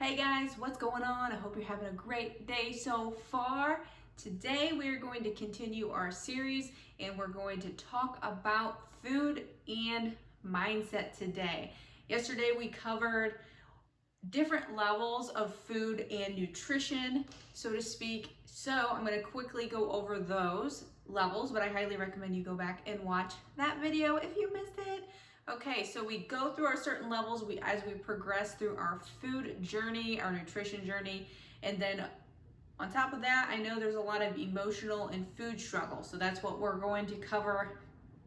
Hey guys, what's going on? I hope you're having a great day so far. Today we are going to continue our series and we're going to talk about food and mindset today. Yesterday we covered different levels of food and nutrition, so to speak. So I'm going to quickly go over those levels, but I highly recommend you go back and watch that video if you missed it. Okay, so we go through our certain levels as we progress through our food journey, our nutrition journey, and then on top of that, I know there's a lot of emotional and food struggles, so that's what we're going to cover,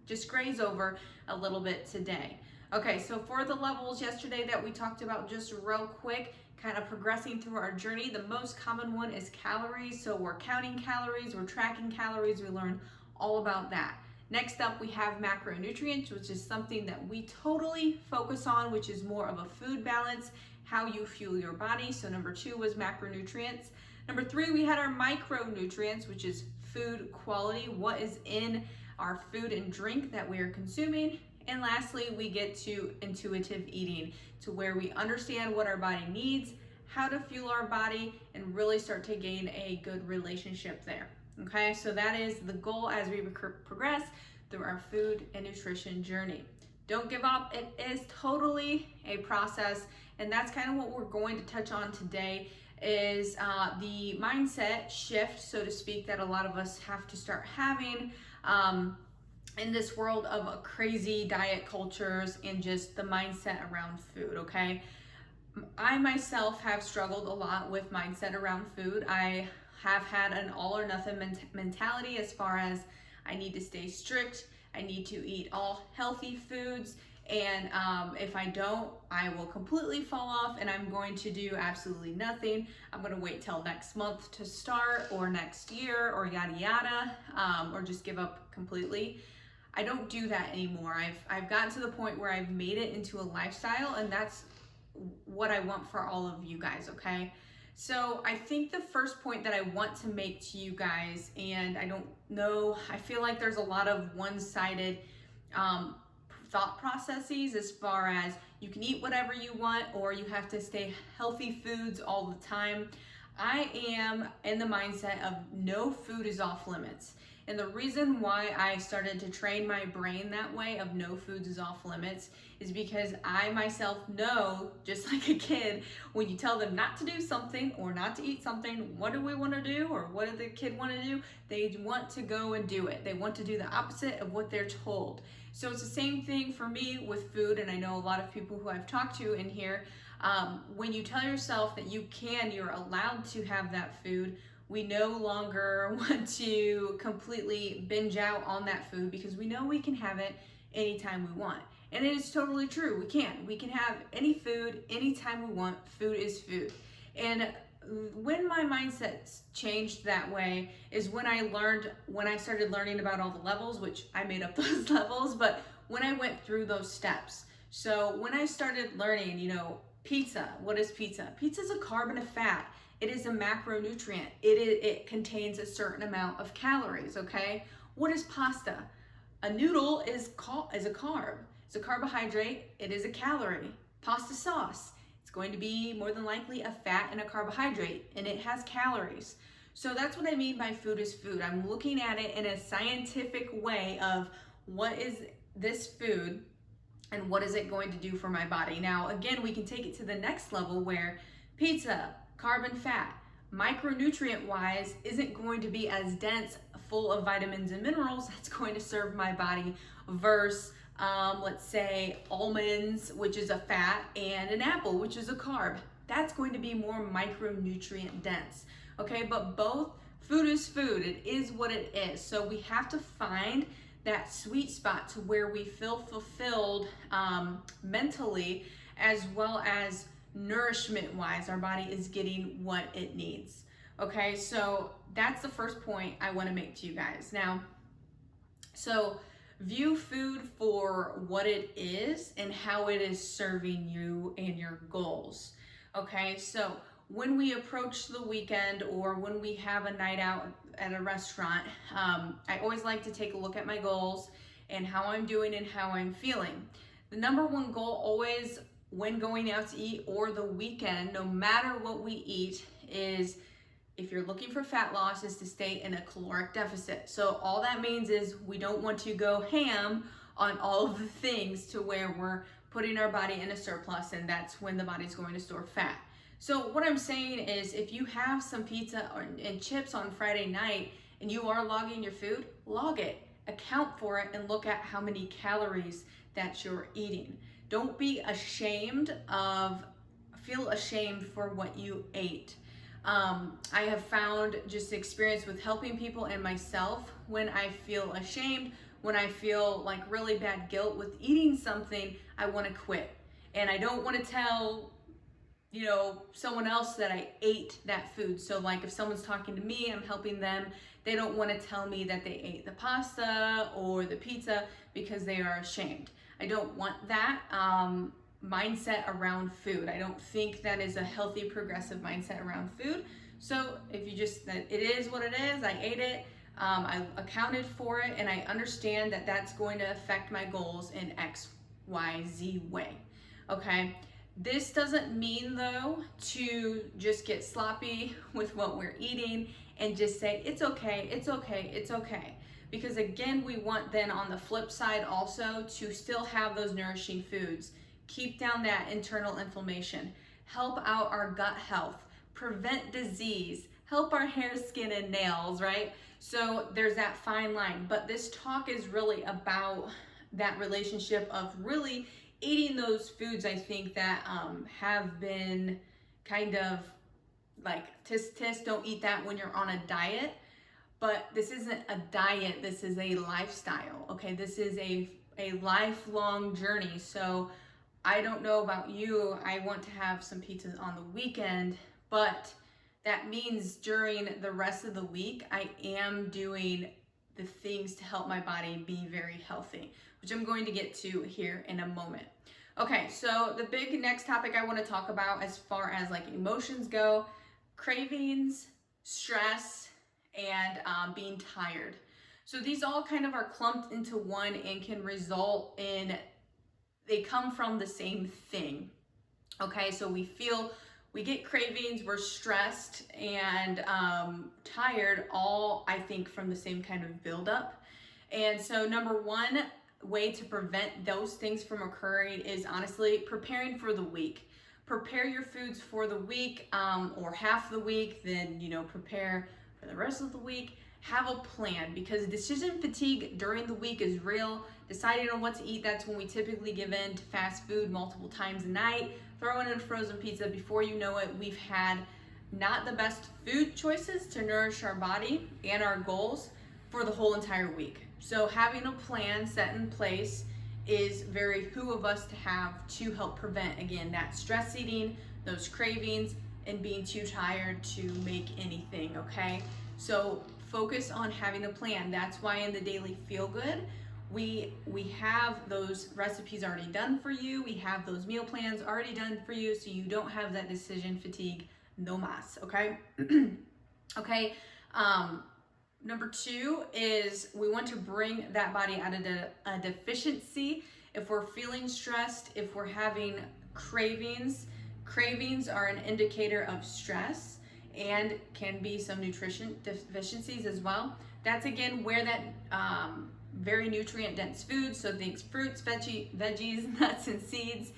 just graze over a little bit today. Okay, so for the levels yesterday that we talked about, just real quick, kind of progressing through our journey, the most common one is calories. So we're counting calories, we're tracking calories, we learn all about that. Next up, we have macronutrients, which is something that we totally focus on, which is more of a food balance, how you fuel your body. So number 2 was macronutrients. Number 3, we had our micronutrients, which is food quality, what is in our food and drink that we are consuming. And lastly, we get to intuitive eating, to where we understand what our body needs, how to fuel our body, and really start to gain a good relationship there. Okay, so that is the goal as we progress through our food and nutrition journey. Don't give up. It is totally a process, and that's kind of what we're going to touch on today is the mindset shift, so to speak, that a lot of us have to start having in this world of crazy diet cultures and just the mindset around food, okay? I myself have struggled a lot with mindset around food. I have had an all or nothing mentality as far as I need to stay strict, I need to eat all healthy foods, and if I don't, I will completely fall off and I'm going to do absolutely nothing. I'm going to wait till next month to start, or next year, or yada yada, or just give up completely. I don't do that anymore. I've gotten to the point where I've made it into a lifestyle, and that's what I want for all of you guys, okay? So I think the first point that I want to make to you guys, and I don't know, I feel like there's a lot of one-sided thought processes as far as you can eat whatever you want or you have to stay healthy foods all the time. I am in the mindset of no food is off limits. And the reason why I started to train my brain that way of no foods is off limits is because I myself know, just like a kid, when you tell them not to do something or not to eat something, what do we want to do, or what does the kid want to do? They want to go and do it. They want to do the opposite of what they're told. So it's the same thing for me with food, and I know a lot of people who I've talked to in here, when you tell yourself that you're allowed to have that food, we no longer want to completely binge out on that food because we know we can have it anytime we want. And it is totally true. We can. We can have any food anytime we want. Food is food. And when my mindset changed that way is when I started learning about all the levels, which I made up those levels, but when I went through those steps. So when I started learning, pizza, what is pizza? Pizza is a carb and a fat. It is a macronutrient. It contains a certain amount of calories, okay? What is pasta? A noodle is a carb. It's a carbohydrate. It is a calorie. Pasta sauce, it's going to be more than likely a fat and a carbohydrate, and it has calories. So that's what I mean by food is food. I'm looking at it in a scientific way of what is this food and what is it going to do for my body. Now, again, we can take it to the next level where pizza, carb and fat, micronutrient wise, isn't going to be as dense, full of vitamins and minerals that's going to serve my body versus let's say almonds, which is a fat, and an apple, which is a carb. That's going to be more micronutrient dense, okay? But both, food is food. It is what it is. So we have to find that sweet spot to where we feel fulfilled mentally, as well as nourishment wise, our body is getting what it needs. Okay, so that's the first point I want to make to you guys. Now, so view food for what it is and how it is serving you and your goals. Okay, so when we approach the weekend or when we have a night out at a restaurant, I always like to take a look at my goals and how I'm doing and how I'm feeling. The number one goal always when going out to eat or the weekend, no matter what we eat, is if you're looking for fat loss, is to stay in a caloric deficit. So all that means is we don't want to go ham on all of the things to where we're putting our body in a surplus, and that's when the body's going to store fat. So what I'm saying is, if you have some pizza and chips on Friday night and you are logging your food, log it, account for it, and look at how many calories that you're eating. Don't be ashamed feel ashamed for what you ate. I have found, just experience with helping people and myself, when I feel ashamed, when I feel like really bad guilt with eating something, I want to quit. And I don't want to tell, someone else that I ate that food. So like if someone's talking to me, I'm helping them, they don't want to tell me that they ate the pasta or the pizza because they are ashamed. I don't want that mindset around food. I don't think that is a healthy, progressive mindset around food. So if you just, that it is what it is, I ate it, I accounted for it, and I understand that that's going to affect my goals in X, Y, Z way, okay? This doesn't mean though to just get sloppy with what we're eating and just say, it's okay, it's okay, it's okay. Because again, we want then on the flip side also to still have those nourishing foods, keep down that internal inflammation, help out our gut health, prevent disease, help our hair, skin, and nails, right? So there's that fine line. But this talk is really about that relationship of really eating those foods, I think, that have been kind of like tisk, don't eat that when you're on a diet. But this isn't a diet, this is a lifestyle, okay? This is a lifelong journey. So I don't know about you, I want to have some pizzas on the weekend, but that means during the rest of the week, I am doing the things to help my body be very healthy, which I'm going to get to here in a moment. Okay, so the big next topic I want to talk about as far as like emotions go, cravings, stress, and being tired. So these all kind of are clumped into one and can result in, they come from the same thing. Okay, so we get cravings, we're stressed and tired, all I think from the same kind of buildup. And so number one way to prevent those things from occurring is honestly preparing for the week. Prepare your foods for the week or half the week, then prepare for the rest of the week. Have a plan, because decision fatigue during the week is real. Deciding on what to eat, that's when we typically give in to fast food multiple times a night. Throwing in a frozen pizza, before you know it, we've had not the best food choices to nourish our body and our goals for the whole entire week. So having a plan set in place is very who of us to have to help prevent, again, that stress eating, those cravings, and being too tired to make anything, okay? So focus on having a plan. That's why in the daily feel good, we have those recipes already done for you. We have those meal plans already done for you, so you don't have that decision fatigue no mas, okay? Okay, number two is we want to bring that body out of a deficiency. If we're feeling stressed, if we're having cravings are an indicator of stress and can be some nutrition deficiencies as well. That's again where that very nutrient dense foods, so things fruits, veggies, nuts and seeds,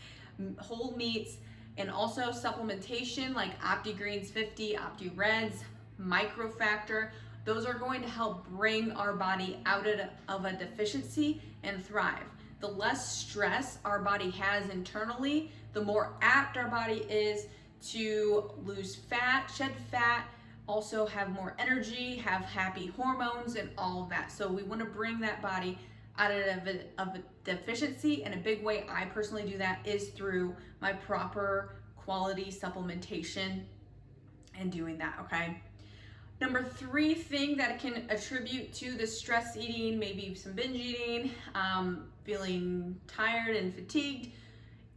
whole meats, and also supplementation like OptiGreens 50, OptiReds, Microfactor, those are going to help bring our body out of a deficiency and thrive. The less stress our body has internally, the more apt our body is to lose fat, shed fat, also have more energy, have happy hormones and all of that. So we want to bring that body out of a deficiency, and a big way I personally do that is through my proper quality supplementation and doing that, okay? Number three thing that can attribute to the stress eating, maybe some binge eating, feeling tired and fatigued,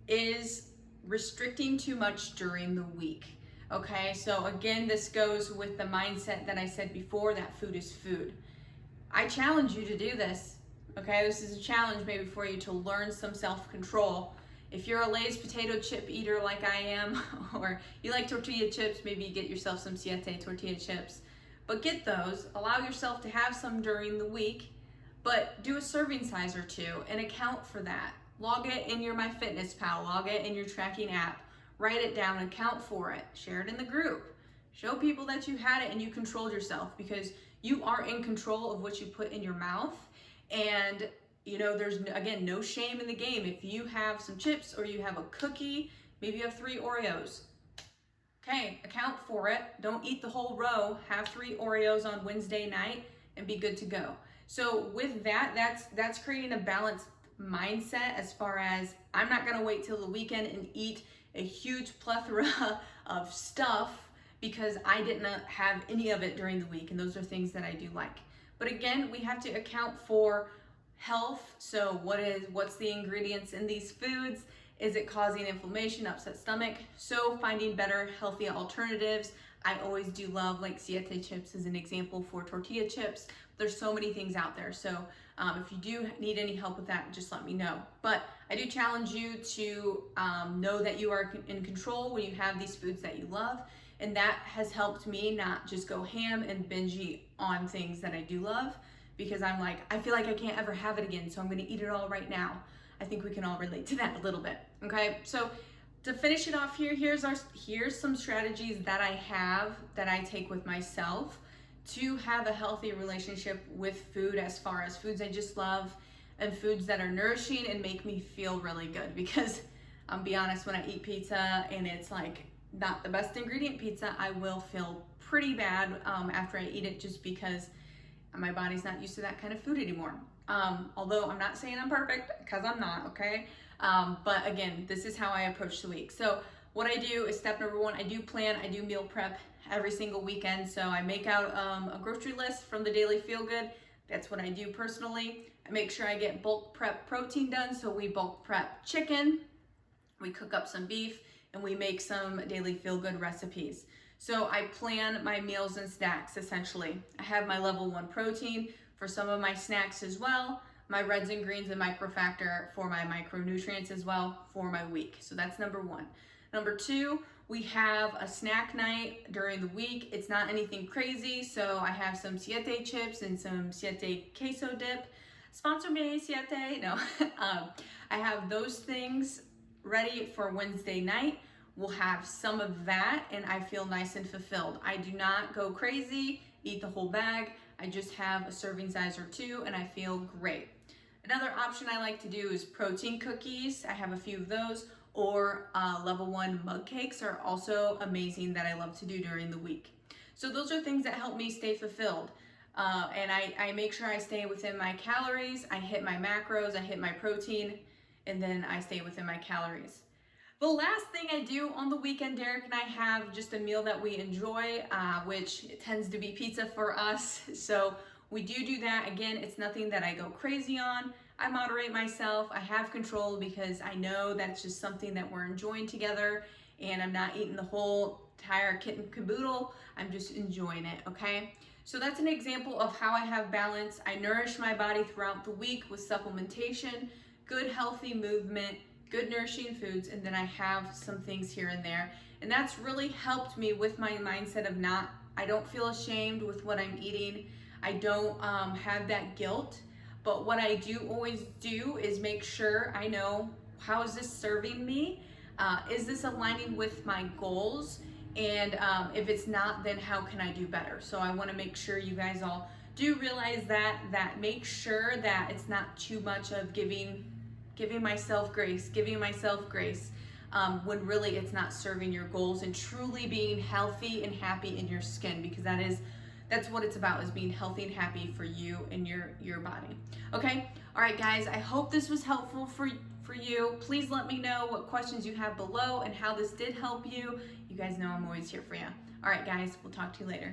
is restricting too much during the week. Okay, so again, this goes with the mindset that I said before, that food is food. I challenge you to do this, okay? This is a challenge maybe for you to learn some self-control If you're a Lay's potato chip eater like I am, or you like tortilla chips, maybe you get yourself some Siete tortilla chips. But get those, allow yourself to have some during the week, but do a serving size or two and account for that. Log it in your MyFitnessPal, log it in your tracking app, write it down, account for it, share it in the group. Show people that you had it and you controlled yourself, because you are in control of what you put in your mouth. And you know, there's, again, no shame in the game. If you have some chips or you have a cookie, maybe you have 3 Oreos. Okay, account for it. Don't eat the whole row. Have 3 Oreos on Wednesday night and be good to go. So with that, that's creating a balanced mindset, as far as I'm not gonna wait till the weekend and eat a huge plethora of stuff because I didn't have any of it during the week, and those are things that I do like. But again, we have to account for health. So what's the ingredients in these foods? Is it causing inflammation, upset stomach? So finding better, healthy alternatives. I always do love, like, Siete chips as an example for tortilla chips. There's so many things out there. So if you do need any help with that, just let me know. But I do challenge you to know that you are in control when you have these foods that you love. And that has helped me not just go ham and binge eat on things that I do love, because I'm like, I feel like I can't ever have it again, so I'm gonna eat it all right now. I think we can all relate to that a little bit, okay? So to finish it off here, here's some strategies that I have, that I take with myself to have a healthy relationship with food, as far as foods I just love and foods that are nourishing and make me feel really good. Because I'll be honest, when I eat pizza and it's like not the best ingredient pizza, I will feel pretty bad after I eat it, just because my body's not used to that kind of food anymore. Although I'm not saying I'm perfect, because I'm not, okay? But again, this is how I approach the week. So what I do is, step number 1, I do meal prep every single weekend. So I make out a grocery list from the Daily Feel Good. That's what I do personally. I make sure I get bulk prep protein done. So we bulk prep chicken, we cook up some beef, and we make some Daily Feel Good recipes. So I plan my meals and snacks, essentially. I have my level 1 protein for some of my snacks as well, my reds and greens and microfactor for my micronutrients as well for my week. So that's number 1. Number 2, we have a snack night during the week. It's not anything crazy, so I have some Siete chips and some Siete queso dip. Sponsor me, Siete. No, I have those things ready for Wednesday night. We'll have some of that, and I feel nice and fulfilled. I do not go crazy, eat the whole bag. I just have a serving size or 2, and I feel great. Another option I like to do is protein cookies. I have a few of those, or level 1 mug cakes are also amazing that I love to do during the week. So those are things that help me stay fulfilled. And I make sure I stay within my calories, I hit my macros, I hit my protein, and then I stay within my calories. The last thing I do on the weekend, Derek and I have just a meal that we enjoy, which tends to be pizza for us. So we do that. Again, it's nothing that I go crazy on. I moderate myself. I have control, because I know that's just something that we're enjoying together, and I'm not eating the whole entire kit and caboodle. I'm just enjoying it, okay? So that's an example of how I have balance. I nourish my body throughout the week with supplementation, good healthy movement, good nourishing foods, and then I have some things here and there. And that's really helped me with my mindset of I don't feel ashamed with what I'm eating. I don't have that guilt. But what I do always do is make sure I know, how is this serving me? Is this aligning with my goals? And if it's not, then how can I do better? So I want to make sure you guys all do realize that make sure that it's not too much of giving myself grace, when really it's not serving your goals, and truly being healthy and happy in your skin, because that's what it's about, is being healthy and happy for you and your body. Okay, all right guys, I hope this was helpful for you. Please let me know what questions you have below and how this did help you. You guys know I'm always here for you. All right guys, we'll talk to you later.